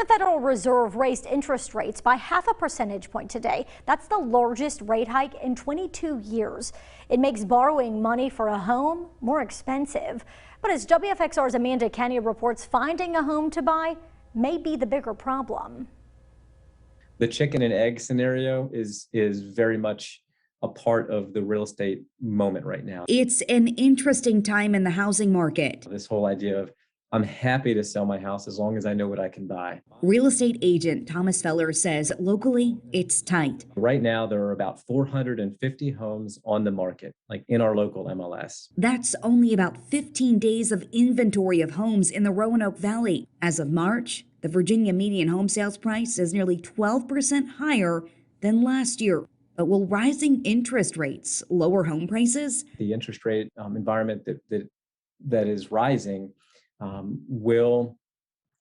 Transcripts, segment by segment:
The Federal Reserve raised interest rates by half a percentage point today. That's the largest rate hike in 22 years. It makes borrowing money for a home more expensive. But as WFXR's Amanda Kenny reports, finding a home to buy may be the bigger problem. The chicken and egg scenario is very much a part of the real estate moment right now. It's an interesting time in the housing market. This whole idea of I'm happy to sell my house as long as I know what I can buy. Real estate agent Thomas Feller says locally it's tight. Right now, there are about 450 homes on the market, like in our local MLS. That's only about 15 days of inventory of homes in the Roanoke Valley. As of March, the Virginia median home sales price is nearly 12% higher than last year. But will rising interest rates lower home prices? The interest rate environment that is rising will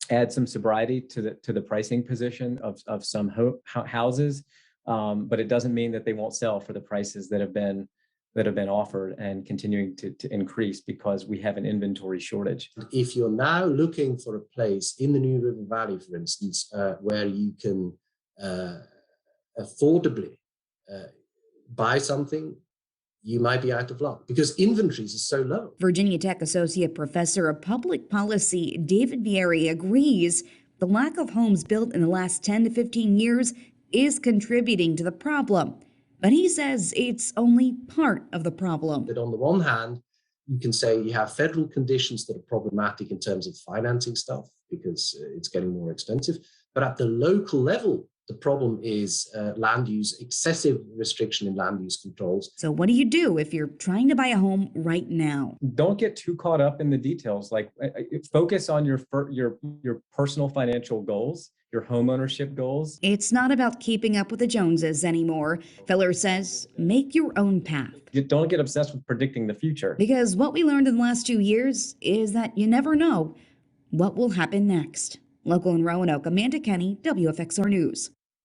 add some sobriety to the pricing position of some houses, but it doesn't mean that they won't sell for the prices that have been offered and continuing to increase because we have an inventory shortage. If you're now looking for a place in the New River Valley, for instance, where you can affordably buy something, you might be out of luck because inventories are so low. Virginia Tech Associate Professor of Public Policy David Vieri agrees the lack of homes built in the last 10 to 15 years is contributing to the problem. But he says it's only part of the problem. That on the one hand, you can say you have federal conditions that are problematic in terms of financing stuff because it's getting more expensive. But at the local level, the problem is land use, excessive restriction in land use controls. So what do you do if you're trying to buy a home right now? Don't get too caught up in the details. Like focus on your personal financial goals, your home ownership goals. It's not about keeping up with the Joneses anymore. Feller says make your own path. Don't get obsessed with predicting the future. Because what we learned in the last 2 years is that you never know what will happen next. Local in Roanoke, Amanda Kenny, WFXR News.